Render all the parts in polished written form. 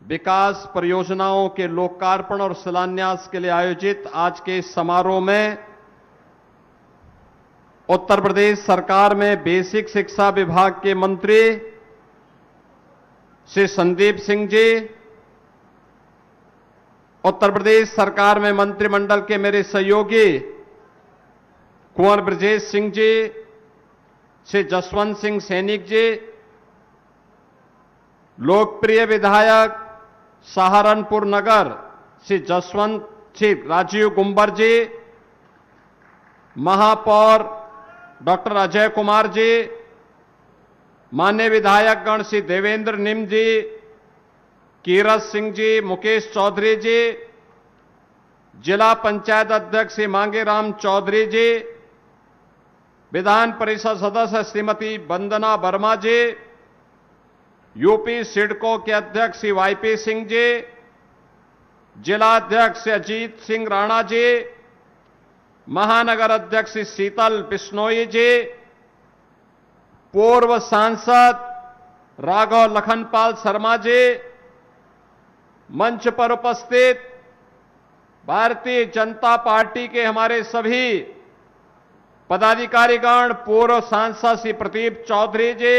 विकास परियोजनाओं के लोकार्पण और शिलान्यास के लिए आयोजित आज के इस समारोह में उत्तर प्रदेश सरकार में बेसिक शिक्षा विभाग के मंत्री श्री संदीप सिंह जी, उत्तर प्रदेश सरकार में मंत्रिमंडल के मेरे सहयोगी कुंवर ब्रजेश सिंह जी, श्री जसवंत सिंह सैनिक जी, लोकप्रिय विधायक सहारनपुर नगर श्री राजीव गुंबर जी, महापौर डॉक्टर अजय कुमार जी, माननीय विधायकगण श्री देवेंद्र निम जी, कीरत सिंह जी, मुकेश चौधरी जी, जिला पंचायत अध्यक्ष श्री मांगेराम चौधरी जी, विधान परिषद सदस्य श्रीमती वंदना वर्मा जी, यूपी सिडको के अध्यक्ष श्री वाईपी सिंह जी, जिला अध्यक्ष श्री अजीत सिंह राणा जी, महानगर अध्यक्ष श्री शीतल बिश्नोई जी, पूर्व सांसद राघव लखनपाल शर्मा जी, मंच पर उपस्थित भारतीय जनता पार्टी के हमारे सभी पदाधिकारीगण, पूर्व सांसद श्री प्रदीप चौधरी जी,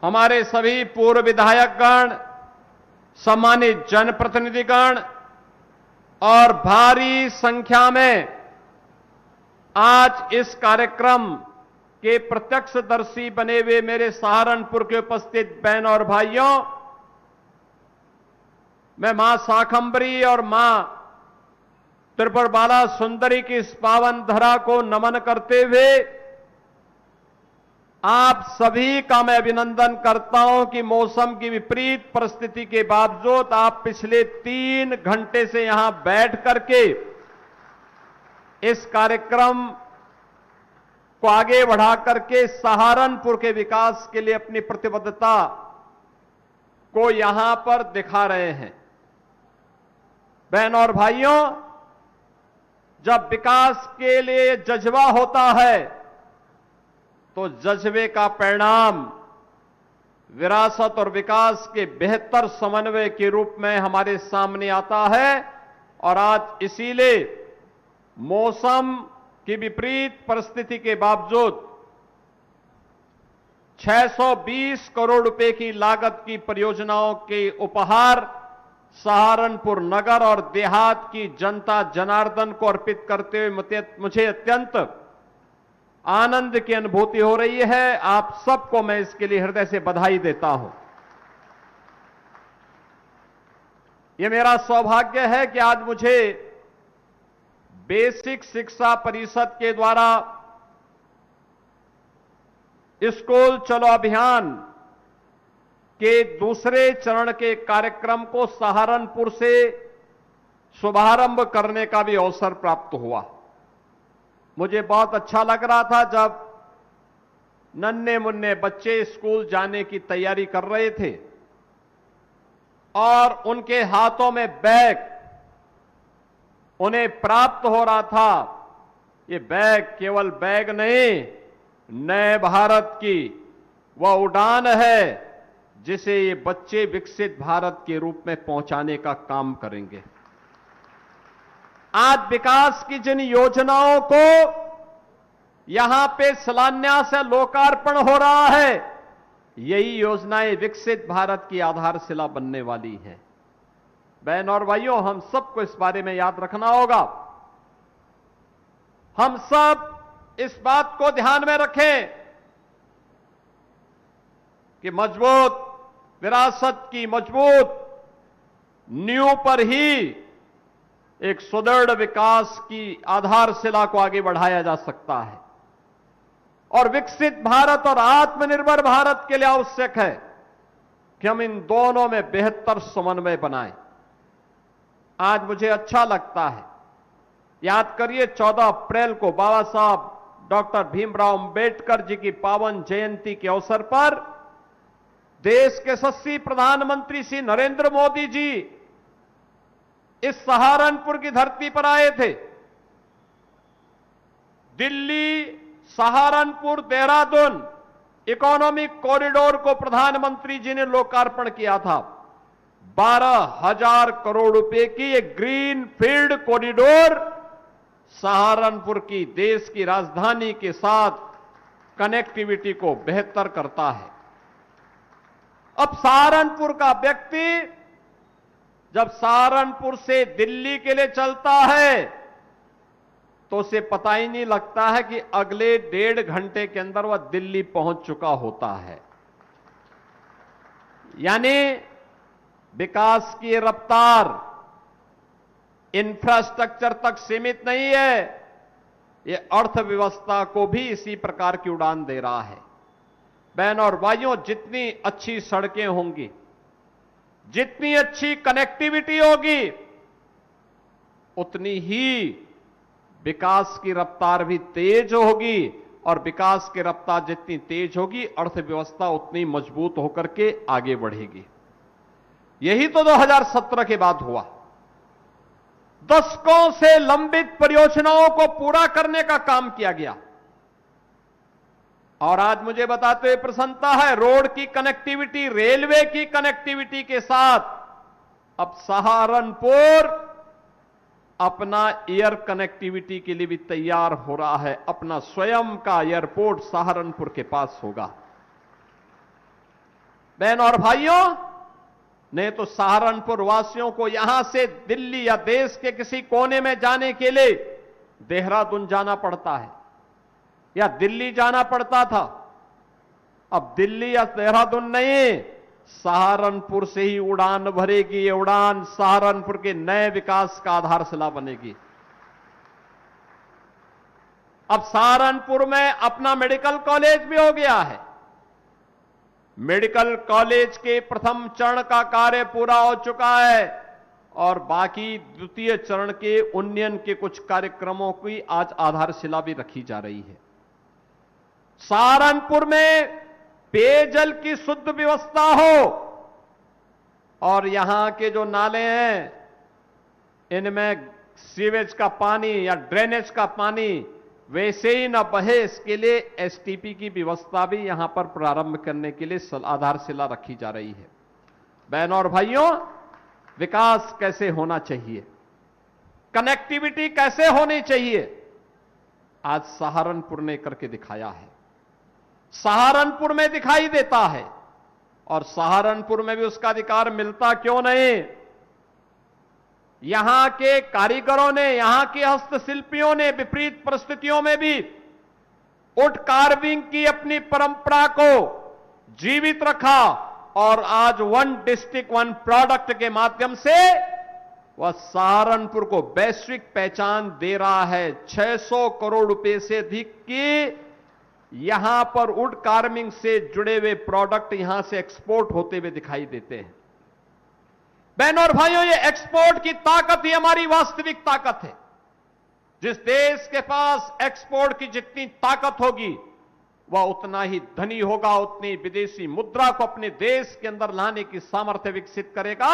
हमारे सभी पूर्व विधायकगण, सम्मानित जनप्रतिनिधिगण और भारी संख्या में आज इस कार्यक्रम के प्रत्यक्षदर्शी बने हुए मेरे सहारनपुर के उपस्थित बहन और भाइयों, मैं मां शाकंभरी और मां त्रिपुर बाला सुंदरी की इस पावन धरा को नमन करते हुए आप सभी का मैं अभिनंदन करता हूं कि मौसम की विपरीत परिस्थिति के बावजूद आप पिछले 3 घंटे से यहां बैठ करके इस कार्यक्रम को आगे बढ़ा करके सहारनपुर के विकास के लिए अपनी प्रतिबद्धता को यहां पर दिखा रहे हैं। बहन और भाइयों, जब विकास के लिए जज्बा होता है तो जज्बे का परिणाम विरासत और विकास के बेहतर समन्वय के रूप में हमारे सामने आता है। और आज इसीलिए मौसम की विपरीत परिस्थिति के बावजूद 620 करोड़ रुपए की लागत की परियोजनाओं के उपहार सहारनपुर नगर और देहात की जनता जनार्दन को अर्पित करते हुए मुझे अत्यंत आनंद की अनुभूति हो रही है। आप सबको मैं इसके लिए हृदय से बधाई देता हूं। यह मेरा सौभाग्य है कि आज मुझे बेसिक शिक्षा परिषद के द्वारा स्कूल चलो अभियान के दूसरे चरण के कार्यक्रम को सहारनपुर से शुभारंभ करने का भी अवसर प्राप्त हुआ। मुझे बहुत अच्छा लग रहा था जब नन्हे मुन्ने बच्चे स्कूल जाने की तैयारी कर रहे थे और उनके हाथों में बैग उन्हें प्राप्त हो रहा था। ये बैग केवल बैग नहीं, नए भारत की वह उड़ान है जिसे ये बच्चे विकसित भारत के रूप में पहुंचाने का काम करेंगे। आज विकास की जिन योजनाओं को यहां पे शिलान्यास से लोकार्पण हो रहा है, यही योजनाएं विकसित भारत की आधारशिला बनने वाली है। बहन और भाइयों, हम सबको इस बारे में याद रखना होगा। हम सब इस बात को ध्यान में रखें कि मजबूत विरासत की मजबूत नींव पर ही एक सुदृढ़ विकास की आधारशिला को आगे बढ़ाया जा सकता है। और विकसित भारत और आत्मनिर्भर भारत के लिए आवश्यक है कि हम इन दोनों में बेहतर समन्वय बनाएं। आज मुझे अच्छा लगता है, याद करिए 14 अप्रैल को बाबा साहब डॉक्टर भीमराव अंबेडकर जी की पावन जयंती के अवसर पर देश के यशस्वी प्रधानमंत्री श्री नरेंद्र मोदी जी इस सहारनपुर की धरती पर आए थे। दिल्ली, सहारनपुर, देहरादून इकोनॉमिक कॉरिडोर को प्रधानमंत्री जी ने लोकार्पण किया था। 12,000 करोड़ रुपए की एक ग्रीन फील्ड कॉरिडोर सहारनपुर की देश की राजधानी के साथ कनेक्टिविटी को बेहतर करता है। अब सहारनपुर का व्यक्ति जब सहारनपुर से दिल्ली के लिए चलता है तो उसे पता ही नहीं लगता है कि अगले 1.5 घंटे के अंदर वह दिल्ली पहुंच चुका होता है। यानी विकास की रफ्तार इंफ्रास्ट्रक्चर तक सीमित नहीं है, ये अर्थव्यवस्था को भी इसी प्रकार की उड़ान दे रहा है। बहनों और भाइयों, जितनी अच्छी सड़कें होंगी, जितनी अच्छी कनेक्टिविटी होगी, उतनी ही विकास की रफ्तार भी तेज होगी, और विकास की रफ्तार जितनी तेज होगी, अर्थव्यवस्था उतनी मजबूत होकर के आगे बढ़ेगी। यही तो 2017 के बाद हुआ। दशकों से लंबित परियोजनाओं को पूरा करने का काम किया गया, और आज मुझे बताते हुए प्रसन्नता है, रोड की कनेक्टिविटी, रेलवे की कनेक्टिविटी के साथ अब सहारनपुर अपना एयर कनेक्टिविटी के लिए भी तैयार हो रहा है। अपना स्वयं का एयरपोर्ट सहारनपुर के पास होगा। बहनों और भाइयों, नहीं तो सहारनपुर वासियों को यहां से दिल्ली या देश के किसी कोने में जाने के लिए देहरादून जाना पड़ता है या दिल्ली जाना पड़ता था। अब दिल्ली या देहरादून नहीं, सहारनपुर से ही उड़ान भरेगी। ये उड़ान सहारनपुर के नए विकास का आधारशिला बनेगी। अब सहारनपुर में अपना मेडिकल कॉलेज भी हो गया है। मेडिकल कॉलेज के प्रथम चरण का कार्य पूरा हो चुका है, और बाकी द्वितीय चरण के उन्नयन के कुछ कार्यक्रमों की आज आधारशिला भी रखी जा रही है। सहारनपुर में पेयजल की शुद्ध व्यवस्था हो, और यहां के जो नाले हैं इनमें सीवेज का पानी या ड्रेनेज का पानी वैसे ही न बहे, इसके लिए एसटीपी की व्यवस्था भी यहां पर प्रारंभ करने के लिए आधारशिला रखी जा रही है। बहनों और भाइयों, विकास कैसे होना चाहिए, कनेक्टिविटी कैसे होनी चाहिए, आज सहारनपुर ने करके दिखाया है। सहारनपुर में दिखाई देता है, और सहारनपुर में भी उसका अधिकार मिलता क्यों नहीं। यहां के कारीगरों ने, यहां के हस्तशिल्पियों ने विपरीत परिस्थितियों में भी वुड कार्विंग की अपनी परंपरा को जीवित रखा, और आज वन डिस्ट्रिक्ट वन प्रोडक्ट के माध्यम से वह सहारनपुर को वैश्विक पहचान दे रहा है। 600 करोड़ रुपए से अधिक की यहां पर वुड कार्विंग से जुड़े हुए प्रोडक्ट यहां से एक्सपोर्ट होते हुए दिखाई देते हैं। बहनों और भाइयों, ये एक्सपोर्ट की ताकत ही हमारी वास्तविक ताकत है। जिस देश के पास एक्सपोर्ट की जितनी ताकत होगी, वह उतना ही धनी होगा, उतनी विदेशी मुद्रा को अपने देश के अंदर लाने की सामर्थ्य विकसित करेगा,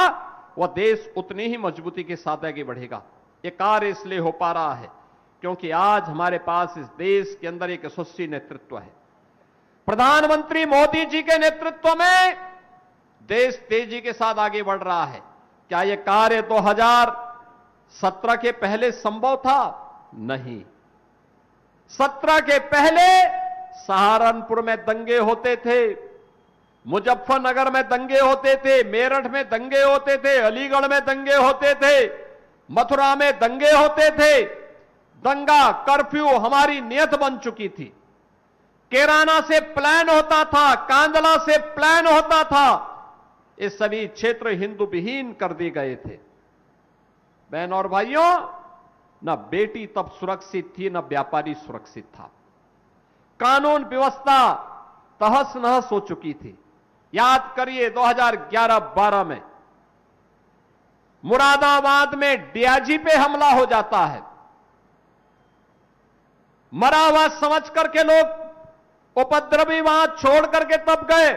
वह देश उतनी ही मजबूती के साथ आगे बढ़ेगा। यह कार्य इसलिए हो पा रहा है क्योंकि आज हमारे पास इस देश के अंदर एक यशस्वी नेतृत्व है। प्रधानमंत्री मोदी जी के नेतृत्व में देश तेजी के साथ आगे बढ़ रहा है। क्या यह कार्य 2017 के पहले संभव था? नहीं। 17 के पहले सहारनपुर में दंगे होते थे, मुजफ्फरनगर में दंगे होते थे, मेरठ में दंगे होते थे, अलीगढ़ में दंगे होते थे, मथुरा में दंगे होते थे। दंगा कर्फ्यू हमारी नियत बन चुकी थी। कैराना से प्लान होता था, कांदला से प्लान होता था, ये सभी क्षेत्र हिंदू विहीन कर दिए गए थे। बहनों और भाइयों, न बेटी तब सुरक्षित थी, न व्यापारी सुरक्षित था। कानून व्यवस्था तहस नहस हो चुकी थी। याद करिए 2011-12 में मुरादाबाद में डीआईजी पे हमला हो जाता है। मरा हुआ समझ करके लोग उपद्रवी वहां छोड़ करके तब गए।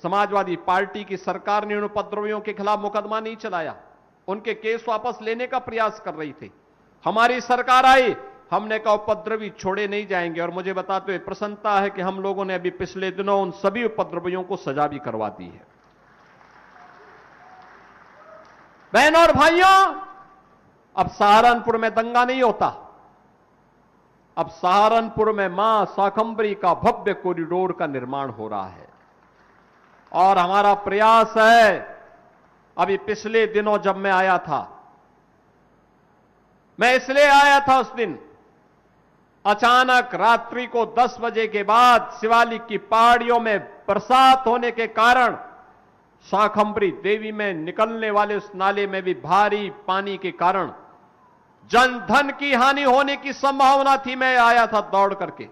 समाजवादी पार्टी की सरकार ने उन उपद्रवियों के खिलाफ मुकदमा नहीं चलाया, उनके केस वापस लेने का प्रयास कर रही थी। हमारी सरकार आई, हमने कहा उपद्रवी छोड़े नहीं जाएंगे, और मुझे बताते हुए प्रसन्नता है कि हम लोगों ने अभी पिछले दिनों उन सभी उपद्रवियों को सजा भी करवा दी है। बहनों और भाइयों, अब सहारनपुर में दंगा नहीं होता। अब सहारनपुर में मां शाकंभरी का भव्य कॉरिडोर का निर्माण हो रहा है, और हमारा प्रयास है। अभी पिछले दिनों जब मैं आया था, मैं इसलिए आया था उस दिन, अचानक रात्रि को 10 बजे के बाद शिवालिक की पहाड़ियों में बरसात होने के कारण शाकंभरी देवी में निकलने वाले उस नाले में भी भारी पानी के कारण जन धन की हानि होने की संभावना थी। मैं आया था दौड़ करके,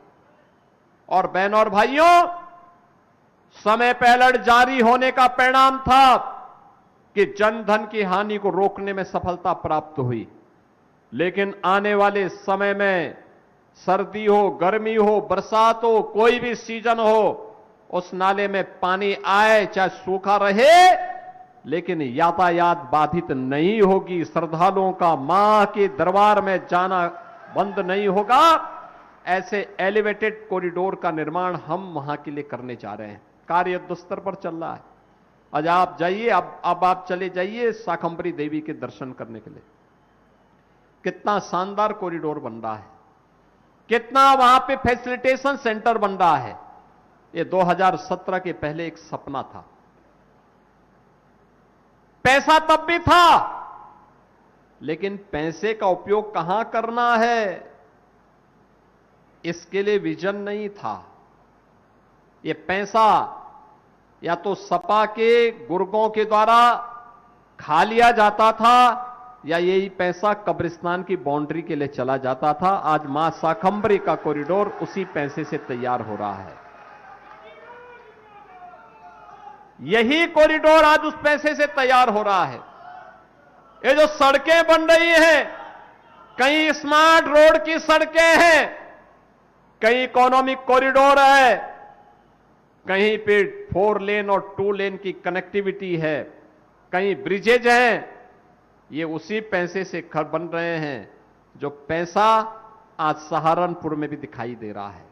और बहनों और भाइयों, समय पे अलर्ट जारी होने का परिणाम था कि जन धन की हानि को रोकने में सफलता प्राप्त हुई। लेकिन आने वाले समय में सर्दी हो, गर्मी हो, बरसात हो, कोई भी सीजन हो, उस नाले में पानी आए चाहे सूखा रहे, लेकिन यातायात बाधित नहीं होगी। श्रद्धालुओं का मां के दरबार में जाना बंद नहीं होगा। ऐसे एलिवेटेड कॉरिडोर का निर्माण हम वहां के लिए करने जा रहे हैं। कार्य युद्ध स्तर पर चल रहा है। आज आप जाइए, अब आप चले जाइए शाकंभरी देवी के दर्शन करने के लिए। कितना शानदार कॉरिडोर बन रहा है, कितना वहां पे फैसिलिटेशन सेंटर बन रहा है। ये 2017 के पहले एक सपना था। पैसा तब भी था, लेकिन पैसे का उपयोग कहां करना है, इसके लिए विजन नहीं था। ये पैसा या तो सपा के गुर्गों के द्वारा खा लिया जाता था, या यही पैसा कब्रिस्तान की बाउंड्री के लिए चला जाता था। आज मां शाकंभरी का कॉरिडोर उसी पैसे से तैयार हो रहा है। यही कॉरिडोर आज उस पैसे से तैयार हो रहा है। ये जो सड़कें बन रही हैं, कहीं स्मार्ट रोड की सड़कें हैं, कहीं इकोनॉमिक कॉरिडोर है, कहीं पे 4 लेन और 2 लेन की कनेक्टिविटी है, कहीं ब्रिजेज हैं। ये उसी पैसे से घर बन रहे हैं, जो पैसा आज सहारनपुर में भी दिखाई दे रहा है।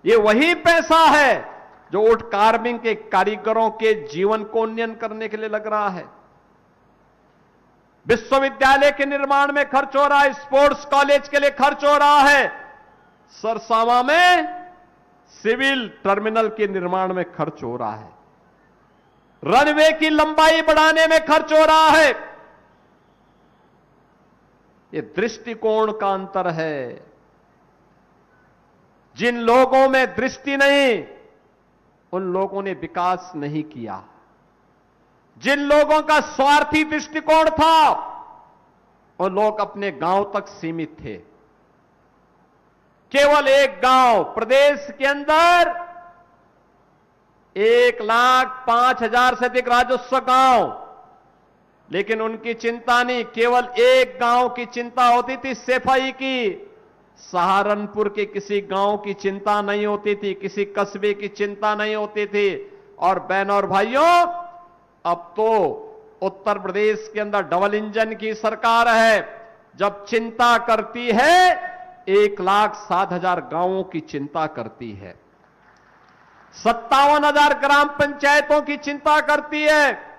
ये वही पैसा है जो वुड कार्विंग के कारीगरों के जीवन को उन्नयन करने के लिए लग रहा है। विश्वविद्यालय के निर्माण में खर्च हो रहा है, स्पोर्ट्स कॉलेज के लिए खर्च हो रहा है, सरसावा में सिविल टर्मिनल के निर्माण में खर्च हो रहा है, रनवे की लंबाई बढ़ाने में खर्च हो रहा है। ये दृष्टिकोण का अंतर है। जिन लोगों में दृष्टि नहीं, उन लोगों ने विकास नहीं किया। जिन लोगों का स्वार्थी दृष्टिकोण था, वो लोग अपने गांव तक सीमित थे। केवल एक गांव प्रदेश के अंदर 1,05,000 से अधिक राजस्व गांव, लेकिन उनकी चिंता नहीं, केवल एक गांव की चिंता होती थी, सफाई की। सहारनपुर के किसी गांव की चिंता नहीं होती थी, किसी कस्बे की चिंता नहीं होती थी। और बहनों और भाइयों, अब तो उत्तर प्रदेश के अंदर डबल इंजन की सरकार है। जब चिंता करती है, 1,07,000 गांवों की चिंता करती है, 57,000 ग्राम पंचायतों की चिंता करती है,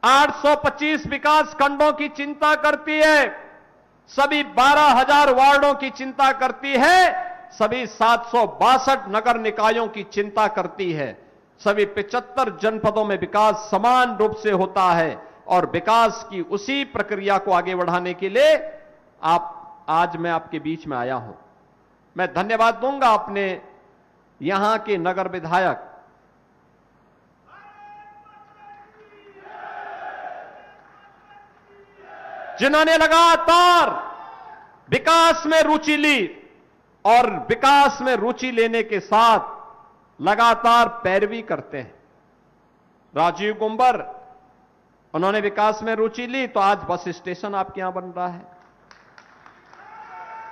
825 विकास खंडों की चिंता करती है, सभी 12,000 वार्डों की चिंता करती है, सभी 762 नगर निकायों की चिंता करती है। सभी 75 जनपदों में विकास समान रूप से होता है, और विकास की उसी प्रक्रिया को आगे बढ़ाने के लिए आज मैं आपके बीच में आया हूं। मैं धन्यवाद दूंगा अपने यहां के नगर विधायक जिन्होंने लगातार विकास में रुचि ली, और विकास में रुचि लेने के साथ लगातार पैरवी करते हैं। राजीव कुंबर, उन्होंने विकास में रुचि ली तो आज बस स्टेशन आपके यहां बन रहा है।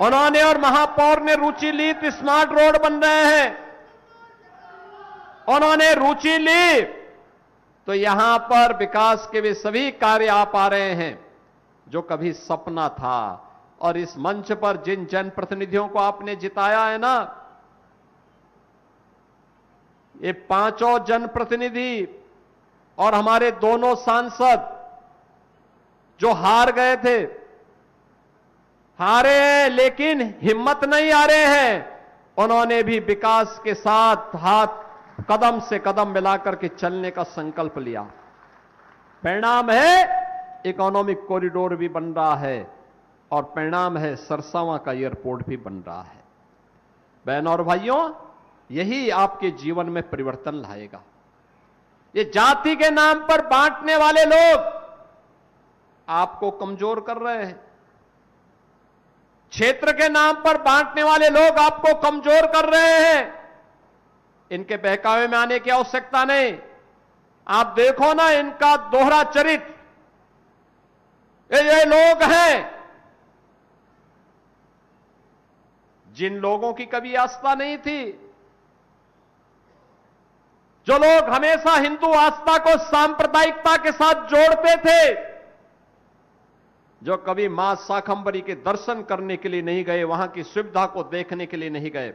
उन्होंने और महापौर ने रुचि ली तो स्मार्ट रोड बन रहे हैं। उन्होंने रुचि ली तो यहां पर विकास के वे सभी कार्य आ पा रहे हैं जो कभी सपना था, और इस मंच पर जिन जनप्रतिनिधियों को आपने जिताया है ना, ये पांचों जनप्रतिनिधि और हमारे दोनों सांसद जो हार गए थे, हारे हैं लेकिन हिम्मत नहीं हारे हैं। उन्होंने भी विकास के साथ हाथ कदम से कदम मिलाकर के चलने का संकल्प लिया। परिणाम है इकोनॉमिक कॉरिडोर भी बन रहा है और परिणाम है सरसावां का एयरपोर्ट भी बन रहा है। बहनों और भाइयों, यही आपके जीवन में परिवर्तन लाएगा। ये जाति के नाम पर बांटने वाले लोग आपको कमजोर कर रहे हैं। क्षेत्र के नाम पर बांटने वाले लोग आपको कमजोर कर रहे हैं। इनके बहकावे में आने की आवश्यकता नहीं। आप देखो ना इनका दोहरा चरित्र। ये लोग हैं जिन लोगों की कभी आस्था नहीं थी, जो लोग हमेशा हिंदू आस्था को सांप्रदायिकता के साथ जोड़ते थे, जो कभी मां शाकंभरी के दर्शन करने के लिए नहीं गए, वहां की सुविधा को देखने के लिए नहीं गए,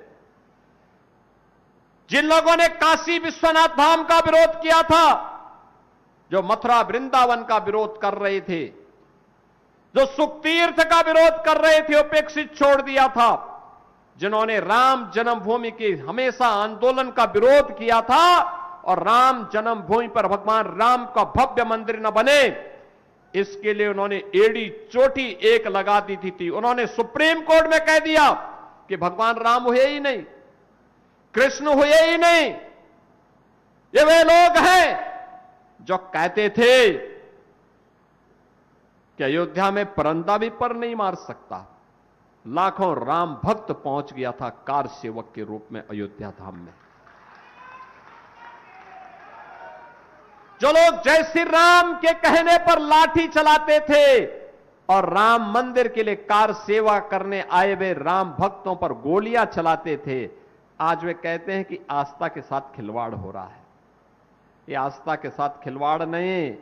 जिन लोगों ने काशी विश्वनाथ धाम का विरोध किया था, जो मथुरा वृंदावन का विरोध कर रहे थे, जो सुख तीर्थ का विरोध कर रहे थे, उपेक्षित छोड़ दिया था, जिन्होंने राम जन्मभूमि के हमेशा आंदोलन का विरोध किया था और राम जन्मभूमि पर भगवान राम का भव्य मंदिर न बने, इसके लिए उन्होंने एड़ी चोटी एक लगा दी थी। उन्होंने सुप्रीम कोर्ट में कह दिया कि भगवान राम हुए ही नहीं, कृष्ण हुए ही नहीं। ये वे लोग हैं जो कहते थे कि अयोध्या में परंदा भी पर नहीं मार सकता। लाखों राम भक्त पहुंच गया था कार सेवक के रूप में अयोध्या धाम में। जो लोग जय श्री राम के कहने पर लाठी चलाते थे और राम मंदिर के लिए कार सेवा करने आए हुए राम भक्तों पर गोलियां चलाते थे, आज वे कहते हैं कि आस्था के साथ खिलवाड़ हो रहा है। ये आस्था के साथ खिलवाड़ नहीं,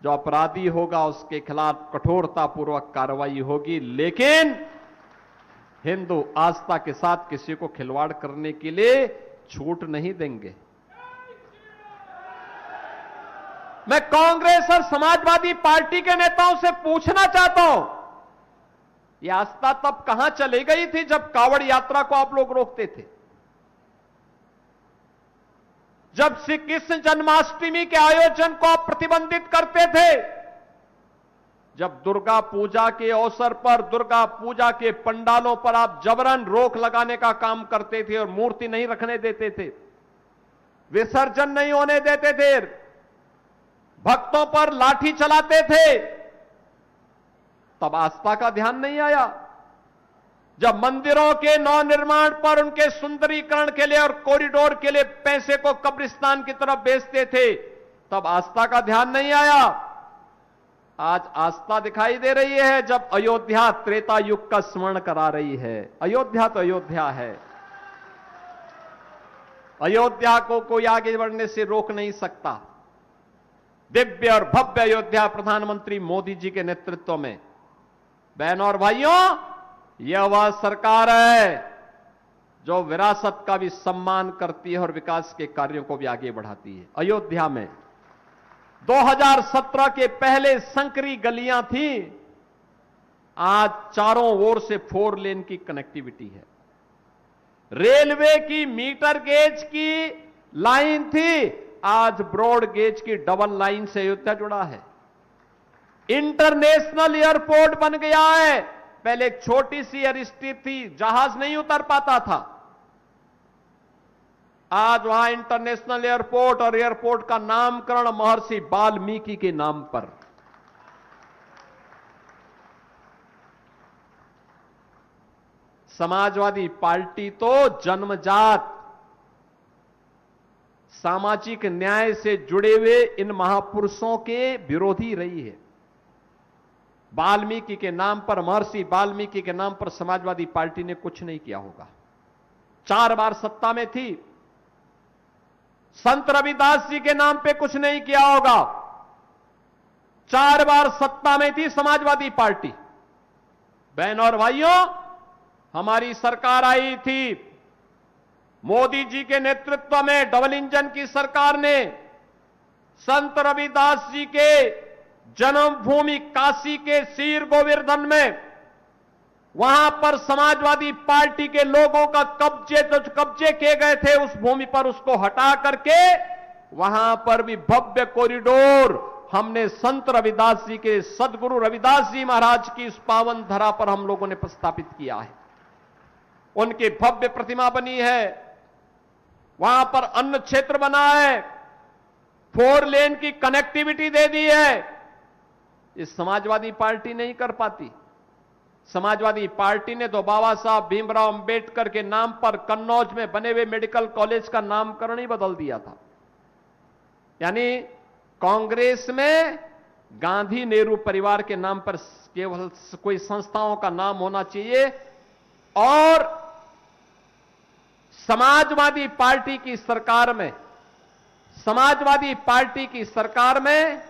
जो अपराधी होगा उसके खिलाफ कठोरतापूर्वक कार्रवाई होगी, लेकिन हिंदू आस्था के साथ किसी को खिलवाड़ करने के लिए छूट नहीं देंगे। मैं कांग्रेस और समाजवादी पार्टी के नेताओं से पूछना चाहता हूं, यह आस्था तब कहां चली गई थी जब कांवड़ यात्रा को आप लोग रोकते थे, जब श्री कृष्ण जन्माष्टमी के आयोजन को आप प्रतिबंधित करते थे, जब दुर्गा पूजा के अवसर पर दुर्गा पूजा के पंडालों पर आप जबरन रोक लगाने का काम करते थे और मूर्ति नहीं रखने देते थे, विसर्जन नहीं होने देते थे, भक्तों पर लाठी चलाते थे, तब आस्था का ध्यान नहीं आया। जब मंदिरों के नवनिर्माण पर उनके सुंदरीकरण के लिए और कॉरिडोर के लिए पैसे को कब्रिस्तान की तरफ बेचते थे, तब आस्था का ध्यान नहीं आया। आज आस्था दिखाई दे रही है जब अयोध्या त्रेता युग का स्मरण करा रही है। अयोध्या तो अयोध्या है, अयोध्या को कोई आगे बढ़ने से रोक नहीं सकता। दिव्य और भव्य अयोध्या प्रधानमंत्री मोदी जी के नेतृत्व में, बहनों और भाइयों, यह वह सरकार है जो विरासत का भी सम्मान करती है और विकास के कार्यों को भी आगे बढ़ाती है। अयोध्या में 2017 के पहले संकरी गलियां थी, आज चारों ओर से 4 लेन की कनेक्टिविटी है। रेलवे की मीटर गेज की लाइन थी, आज ब्रॉड गेज की डबल लाइन से अयोध्या जुड़ा है। इंटरनेशनल एयरपोर्ट बन गया है। पहले एक छोटी सी एयरस्ट्रिप थी, जहाज नहीं उतर पाता था, आज वहां इंटरनेशनल एयरपोर्ट और एयरपोर्ट का नामकरण महर्षि वाल्मीकि के नाम पर। समाजवादी पार्टी तो जन्मजात सामाजिक न्याय से जुड़े हुए इन महापुरुषों के विरोधी रही है। वाल्मीकि के नाम पर, महर्षि वाल्मीकि के नाम पर समाजवादी पार्टी ने कुछ नहीं किया होगा। 4 बार सत्ता में थी, संत रविदास जी के नाम पे कुछ नहीं किया होगा। 4 बार सत्ता में थी समाजवादी पार्टी, बहनों और भाइयों, हमारी सरकार आई थी, मोदी जी के नेतृत्व में डबल इंजन की सरकार ने संत रविदास जी के जन्मभूमि काशी के सीर गोवर्धन में वहां पर समाजवादी पार्टी के लोगों का कब्जे किए गए थे, उस भूमि पर उसको हटा करके वहां पर भी भव्य कॉरिडोर हमने संत रविदास जी के, सदगुरु रविदास जी महाराज की इस पावन धरा पर हम लोगों ने प्रस्तापित किया है। उनकी भव्य प्रतिमा बनी है, वहां पर अन्न क्षेत्र बना है, 4 लेन की कनेक्टिविटी दे दी है। इस समाजवादी पार्टी नहीं कर पाती। समाजवादी पार्टी ने तो बाबा साहब भीमराव अंबेडकर के नाम पर कन्नौज में बने हुए मेडिकल कॉलेज का नामकरण ही बदल दिया था। यानी कांग्रेस में गांधी नेहरू परिवार के नाम पर केवल कोई संस्थाओं का नाम होना चाहिए, और समाजवादी पार्टी की सरकार में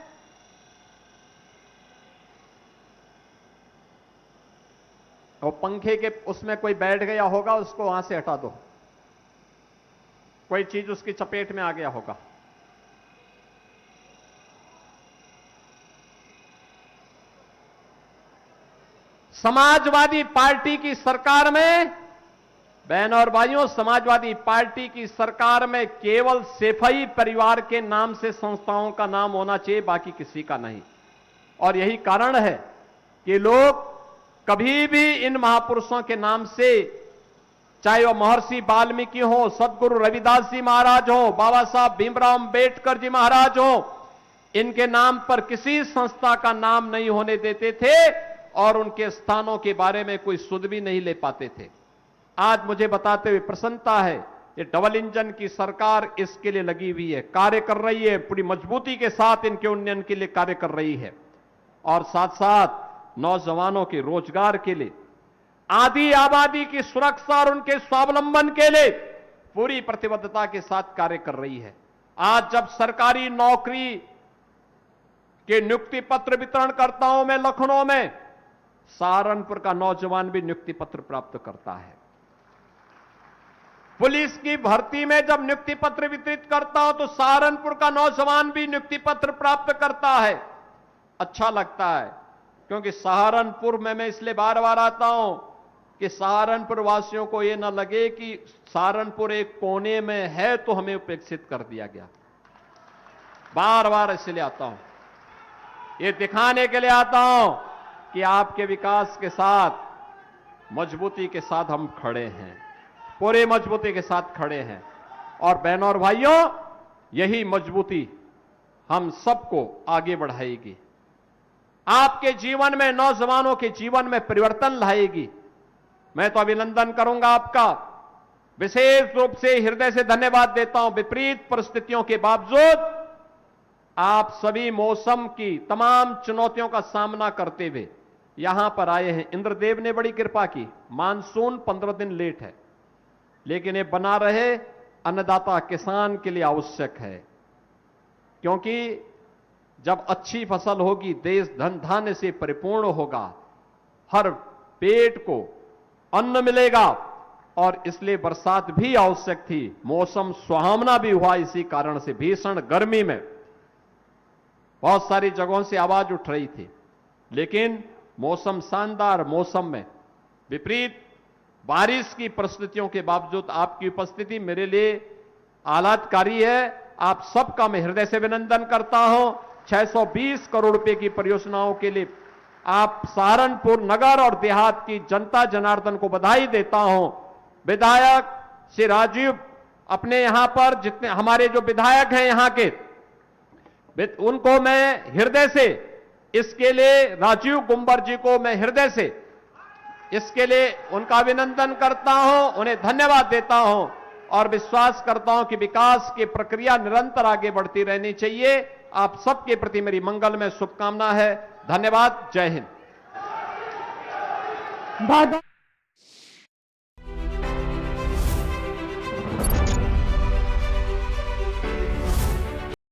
और पंखे के उसमें कोई बैठ गया होगा, उसको वहां से हटा दो, कोई चीज उसकी चपेट में आ गया होगा। समाजवादी पार्टी की सरकार में, बहनों और भाइयों, समाजवादी पार्टी की सरकार में केवल सेफई परिवार के नाम से संस्थाओं का नाम होना चाहिए, बाकी किसी का नहीं। और यही कारण है कि लोग कभी भी इन महापुरुषों के नाम से, चाहे वो महर्षि वाल्मीकि हो, सदगुरु रविदास जी महाराज हो, बाबा साहब भीमराव अंबेडकर जी महाराज हो, इनके नाम पर किसी संस्था का नाम नहीं होने देते थे और उनके स्थानों के बारे में कोई सुध भी नहीं ले पाते थे। आज मुझे बताते हुए प्रसन्नता है, ये डबल इंजन की सरकार इसके लिए लगी हुई है, कार्य कर रही है, पूरी मजबूती के साथ इनके उन्नयन के लिए कार्य कर रही है, और साथ साथ नौजवानों के रोजगार के लिए, आधी आबादी की सुरक्षा और उनके स्वावलंबन के लिए पूरी प्रतिबद्धता के साथ कार्य कर रही है। आज जब सरकारी नौकरी के नियुक्ति पत्र वितरण करता हूं मैं लखनऊ में, सहारनपुर का नौजवान भी नियुक्ति पत्र प्राप्त करता है। पुलिस की भर्ती में जब नियुक्ति पत्र वितरित करता हूं तो सहारनपुर का नौजवान भी नियुक्ति पत्र प्राप्त करता है। अच्छा लगता है, क्योंकि सहारनपुर में मैं इसलिए बार बार आता हूं कि सहारनपुर वासियों को यह न लगे कि सहारनपुर एक कोने में है तो हमें उपेक्षित कर दिया गया। बार बार इसलिए आता हूं, ये दिखाने के लिए आता हूं कि आपके विकास के साथ, मजबूती के साथ हम खड़े हैं, पूरे मजबूती के साथ खड़े हैं। और बहनों और भाइयों, यही मजबूती हम सबको आगे बढ़ाएगी, आपके जीवन में, नौजवानों के जीवन में परिवर्तन लाएगी। मैं तो अभिनंदन करूंगा आपका, विशेष रूप से हृदय से धन्यवाद देता हूं। विपरीत परिस्थितियों के बावजूद आप सभी मौसम की तमाम चुनौतियों का सामना करते हुए यहां पर आए हैं। इंद्रदेव ने बड़ी कृपा की, मानसून 15 दिन लेट है, लेकिन ये बना रहे अन्नदाता किसान के लिए आवश्यक है, क्योंकि जब अच्छी फसल होगी, देश धन धान्य से परिपूर्ण होगा, हर पेट को अन्न मिलेगा, और इसलिए बरसात भी आवश्यक थी। मौसम सुहावना भी हुआ, इसी कारण से भीषण गर्मी में बहुत सारी जगहों से आवाज उठ रही थी, लेकिन मौसम, शानदार मौसम में विपरीत बारिश की परिस्थितियों के बावजूद आपकी उपस्थिति मेरे लिए आह्लादकारी है। आप सबका मैं हृदय से अभिनंदन करता हूं। 620 करोड़ रुपए की परियोजनाओं के लिए आप सहारनपुर नगर और देहात की जनता जनार्दन को बधाई देता हूं। विधायक श्री राजीव, अपने यहां पर जितने हमारे जो विधायक हैं यहां के, उनको मैं हृदय से इसके लिए, राजीव गुंबर जी को मैं हृदय से इसके लिए उनका अभिनंदन करता हूं, उन्हें धन्यवाद देता हूं, और विश्वास करता हूं कि विकास की प्रक्रिया निरंतर आगे बढ़ती रहनी चाहिए। आप सबके प्रति मेरी मंगलमय शुभकामना है। धन्यवाद। जय हिंद।